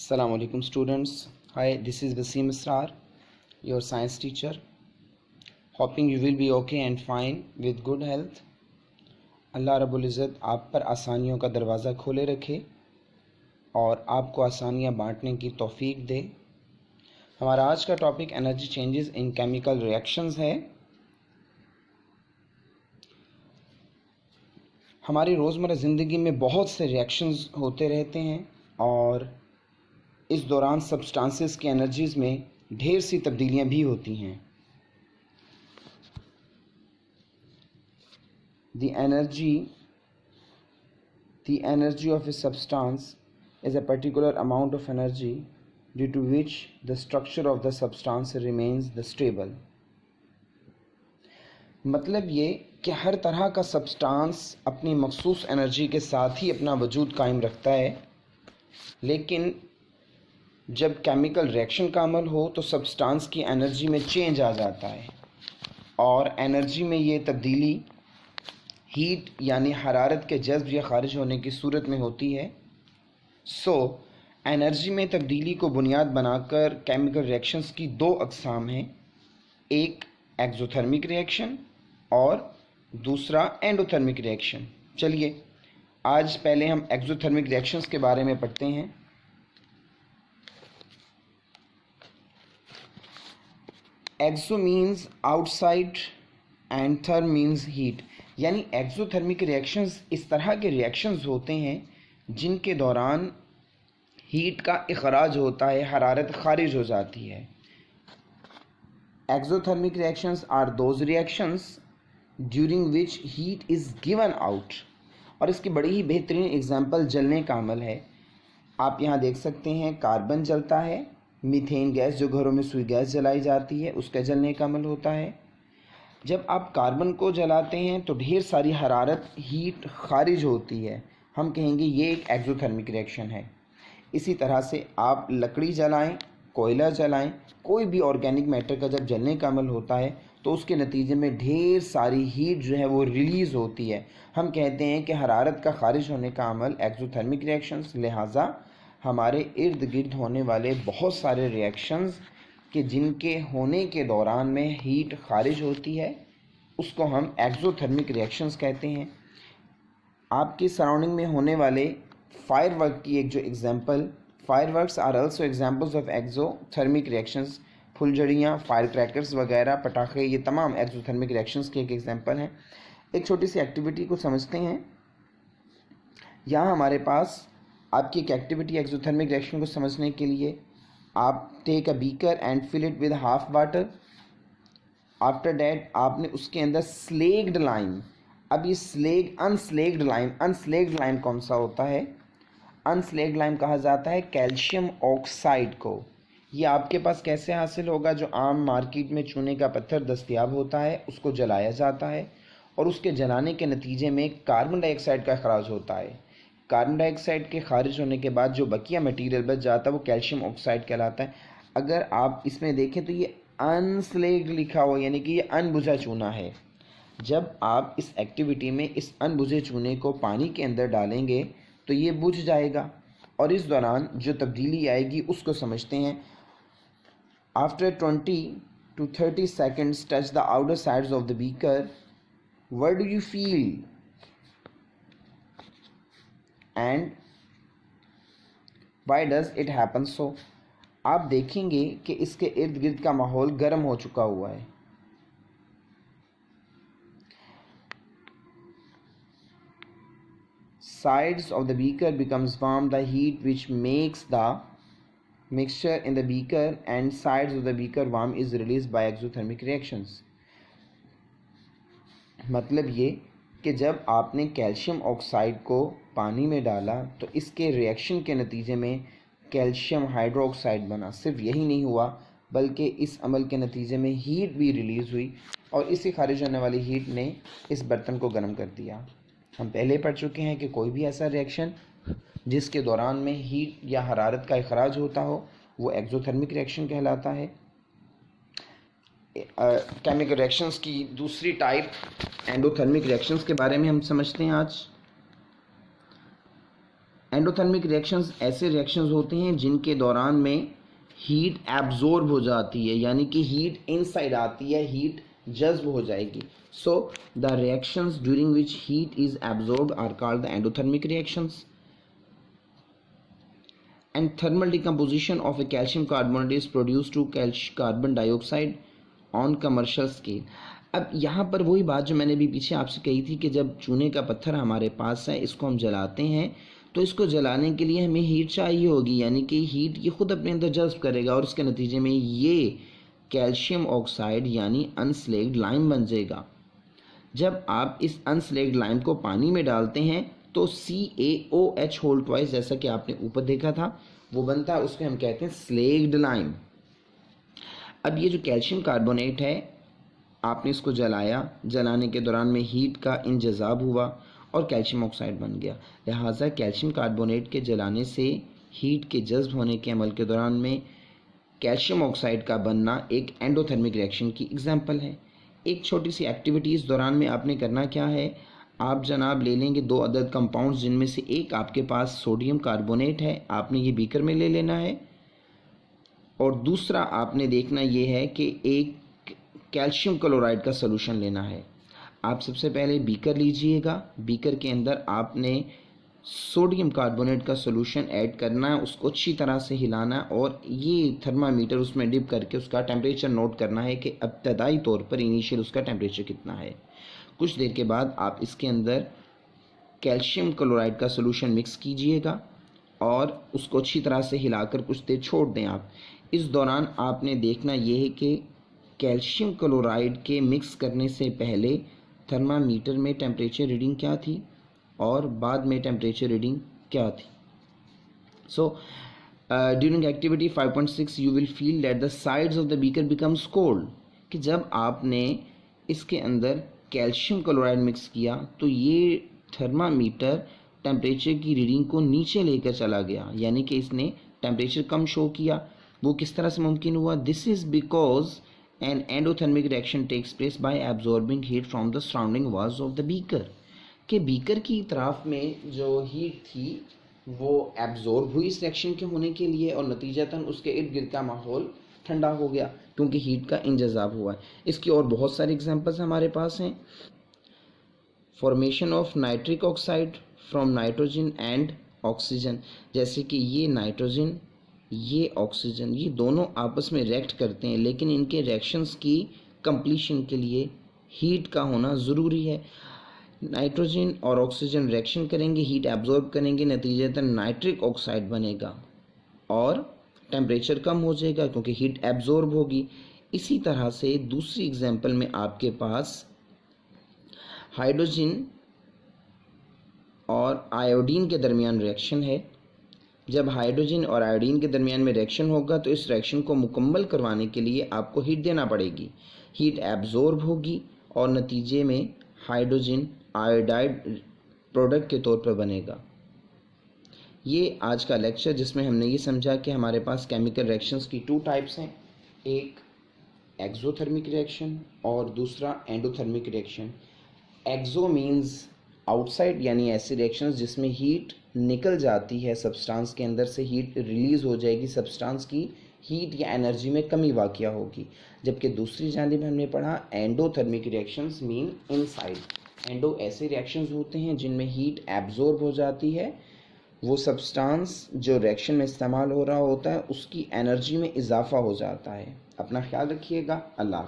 Assalamu alaikum students. Hi, this is Wasim Israr, your science teacher. Hoping you will be okay and fine with good health. अल्लाह रब्बुल इज़्ज़त आप पर आसानियों का दरवाज़ा खोले रखे और आपको आसानियाँ बांटने की तौफीक दे। हमारा आज का topic energy changes in chemical reactions है। हमारी रोज़मर्रा ज़िंदगी में बहुत से रिएक्शंस होते रहते हैं और इस दौरान सब्सटेंसेस की एनर्जीज़ में ढेर सी तब्दीलियां भी होती हैं। The energy of a substance is a particular amount of energy due to which the structure of the substance remains the stable. मतलब ये कि हर तरह का सब्सटेंस अपनी मखसूस एनर्जी के साथ ही अपना वजूद कायम रखता है, लेकिन जब केमिकल रिएक्शन का अमल हो तो सब्सटेंस की एनर्जी में चेंज आ जाता है और एनर्जी में ये तब्दीली हीट यानी हरारत के जज्ब या खारिज होने की सूरत में होती है। एनर्जी में तब्दीली को बुनियाद बनाकर केमिकल रिएक्शंस की दो अक़साम हैं, एक एक्सोथर्मिक रिएक्शन और दूसरा एंडोथर्मिक रिएक्शन। चलिए आज पहले हम एक्सोथर्मिक रिएक्शंस के बारे में पढ़ते हैं। Exo means outside and therm means heat, यानी एक्सोथर्मिक रिएक्शंस इस तरह के रिएक्शंस होते हैं जिनके दौरान हीट का इखराज होता है, हरारत खारिज हो जाती है। Exothermic reactions are those reactions during which heat is given out, और इसकी बड़ी ही बेहतरीन एग्जांपल जलने का अमल है। आप यहाँ देख सकते हैं कार्बन जलता है, मीथेन गैस जो घरों में सुई गैस जलाई जाती है उसका जलने का अमल होता है। जब आप कार्बन को जलाते हैं तो ढेर सारी हरारत हीट खारिज होती है, हम कहेंगे ये एक एक्सोथर्मिक रिएक्शन है। इसी तरह से आप लकड़ी जलाएं, कोयला जलाएं, कोई भी ऑर्गेनिक मैटर का जब जलने का अमल होता है तो उसके नतीजे में ढेर सारी हीट जो है वो रिलीज़ होती है। हम कहते हैं कि हरारत का खारिज होने का अमल एक्सोथर्मिक रिएक्शंस। लिहाजा हमारे इर्द गिर्द होने वाले बहुत सारे रिएक्शंस कि जिनके होने के दौरान में हीट खारिज होती है उसको हम एक्सोथर्मिक रिएक्शंस कहते हैं। आपकी सराउंडिंग में होने वाले फायरवर्क की एक जो example, fireworks are also examples of exothermic reactions. फुलझड़ियाँ, फायर क्रैकर्स वगैरह, पटाखे, ये तमाम एक्सोथर्मिक रिएक्शंस के एक एग्जांपल हैं। एक छोटी सी एक्टिविटी को समझते हैं। यहाँ हमारे पास आपकी एक एक्टिविटी एक्सोथर्मिक रिएक्शन को समझने के लिए, आप take a beaker and fill it with half water. After that आपने उसके अंदर स्लेग्ड लाइम, अब ये अनस्लेग्ड लाइम कौन सा होता है? अनस्लेग्ड लाइम कहा जाता है कैल्शियम ऑक्साइड को। ये आपके पास कैसे हासिल होगा? जो आम मार्केट में चूने का पत्थर दस्तयाब होता है उसको जलाया जाता है और उसके जलाने के नतीजे में कार्बन डाइऑक्साइड का अखराज होता है। कार्बन डाइऑक्साइड के खारिज होने के बाद जो बकिया मटेरियल बच जाता है वो कैल्शियम ऑक्साइड कहलाता है। अगर आप इसमें देखें तो ये अनस्लेग्ड लिखा हुआ, यानी कि ये अनबुझा चूना है। जब आप इस एक्टिविटी में इस अनबुझे चूने को पानी के अंदर डालेंगे तो ये बुझ जाएगा और इस दौरान जो तब्दीली आएगी उसको समझते हैं। After 20 to 30 seconds touch the outer sides of the beaker. What do you feel? And why does it happen so? आप देखेंगे कि इसके इर्द गिर्द का माहौल गर्म हो चुका हुआ है। Sides of the beaker becomes warm. The heat which makes the mixture in the beaker and sides of the beaker warm is released by exothermic reactions. मतलब ये कि जब आपने कैल्शियम ऑक्साइड को पानी में डाला तो इसके रिएक्शन के नतीजे में कैल्शियम हाइड्रोक्साइड बना। सिर्फ यही नहीं हुआ बल्कि इस अमल के नतीजे में हीट भी रिलीज़ हुई और इसी खारिज होने वाली हीट ने इस बर्तन को गर्म कर दिया। हम पहले पढ़ चुके हैं कि कोई भी ऐसा रिएक्शन जिसके दौरान में हीट या हरारत का इखराज होता हो वो एक्सोथर्मिक रिएक्शन कहलाता है। केमिकल रिएक्शंस की दूसरी टाइप एंडोथर्मिक रिएक्शंस के बारे में हम समझते हैं आज। एंडोथर्मिक रिएक्शंस ऐसे रिएक्शंस होते हैं जिनके दौरान में हीट एब्जॉर्ब हो जाती है, यानी कि हीट इनसाइड आती है, हीट जज्ब हो जाएगी. So the reactions during which heat is absorbed are called the endothermic reactions. And thermal decomposition of a calcium carbonate is produced to carbon dioxide on commercial scale. अब यहाँ पर वही बात जो मैंने भी पीछे आपसे कही थी कि जब चूने का पत्थर हमारे पास है, इसको हम जलाते हैं तो इसको जलाने के लिए हमें हीट चाहिए होगी, यानी कि हीट ये खुद अपने अंदर जज्ब करेगा और इसके नतीजे में ये कैल्शियम ऑक्साइड यानी अनस्लेक्ड लाइम बन जाएगा. जब आप इस अनस्लेक्ड लाइम को पानी में डालते हैं तो CaOH होल ट्वाइस, जैसा कि आपने ऊपर देखा था, वो बनता है, उसको हम कहते हैं स्लेक्ड लाइम. अब ये जो कैल्शियम कार्बोनेट है, आपने इसको जलाया, जलाने के दौरान में हीट का इंजज़ाब हुआ और कैल्शियम ऑक्साइड बन गया. लिहाजा कैल्शियम कार्बोनेट के जलाने से हीट के जज्ब होने के अमल के दौरान में कैल्शियम ऑक्साइड का बनना एक एंडोथर्मिक रिएक्शन की एग्जाम्पल है. एक छोटी सी एक्टिविटी इस दौरान में आपने करना क्या है, आप जनाब ले लेंगे 2 अदद कंपाउंड्स जिनमें से एक आपके पास सोडियम कार्बोनेट है, आपने ये बीकर में ले लेना है, और दूसरा आपने देखना ये है कि एक कैल्शियम क्लोराइड का सोल्यूशन लेना है. आप सबसे पहले बीकर लीजिएगा, बीकर के अंदर आपने सोडियम कार्बोनेट का सोल्यूशन ऐड करना है, उसको अच्छी तरह से हिलाना है और ये थर्मामीटर उसमें डिप करके उसका टेम्परेचर नोट करना है कि इब्तदाई तौर पर इनिशियल उसका टेम्परेचर कितना है. कुछ देर के बाद आप इसके अंदर कैल्शियम क्लोराइड का सोल्यूशन मिक्स कीजिएगा और उसको अच्छी तरह से हिलाकर कुछ देर छोड़ दें आप. इस दौरान आपने देखना ये है कि कैल्शियम क्लोराइड के मिक्स करने से पहले थर्मामीटर में टेम्परेचर रीडिंग क्या थी और बाद में टेम्परेचर रीडिंग क्या थी. So during activity 5.6 you will feel that the sides of the beaker becomes cold, कि जब आपने इसके अंदर कैल्शियम क्लोराइड मिक्स किया तो ये थर्मामीटर टेम्परेचर की रीडिंग को नीचे लेकर चला गया, यानी कि इसने टेम्परेचर कम शो किया. वो किस तरह से मुमकिन हुआ? This is because an endothermic reaction takes place by absorbing heat from the surrounding walls of the beaker. के बीकर की तरफ में जो हीट थी वो एब्जॉर्ब हुई इस रिएक्शन के होने के लिए और नतीजतन उसके इर्द गिर्द का माहौल ठंडा हो गया क्योंकि हीट का इंजज़ाब हुआ है. इसकी और बहुत सारे एग्जांपल्स हमारे पास हैं. Formation of nitric oxide from nitrogen and oxygen, जैसे कि ये नाइट्रोजन ये ऑक्सीजन ये दोनों आपस में रिएक्ट करते हैं, लेकिन इनके रिएक्शंस की कंप्लीशन के लिए हीट का होना ज़रूरी है. नाइट्रोजन और ऑक्सीजन रिएक्शन करेंगे, हीट एब्जॉर्ब करेंगे, नतीजतन नाइट्रिक ऑक्साइड बनेगा और टेम्परेचर कम हो जाएगा क्योंकि हीट एब्जॉर्ब होगी. इसी तरह से दूसरी एग्जांपल में आपके पास हाइड्रोजन और आयोडीन के दरमियान रिएक्शन है. जब हाइड्रोजन और आयोडीन के दरमियान में रिएक्शन होगा तो इस रिएक्शन को मुकम्मल करवाने के लिए आपको हीट देना पड़ेगी. हीट एब्जॉर्ब होगी और नतीजे में हाइड्रोजन आयोडाइड प्रोडक्ट के तौर पर बनेगा. ये आज का लेक्चर जिसमें हमने ये समझा कि हमारे पास केमिकल रिएक्शंस की 2 टाइप्स हैं, एक एक्सोथर्मिक रिएक्शन और दूसरा एंडोथर्मिक रिएक्शन. एक्सो मीन्स आउटसाइड, यानी ऐसे रिएक्शंस जिसमें हीट निकल जाती है सब्सटेंस के अंदर से, हीट रिलीज़ हो जाएगी, सब्सटेंस की हीट या एनर्जी में कमी वाक़या होगी. जबकि दूसरी जानिब हमने पढ़ा endothermic reactions mean inside. Endo ऐसे रिएक्शंस होते हैं जिनमें हीट एब्जॉर्ब हो जाती है, वो सब्सटेंस जो रिएक्शन में इस्तेमाल हो रहा होता है उसकी एनर्जी में इजाफा हो जाता है. अपना ख्याल रखिएगा. अल्लाह.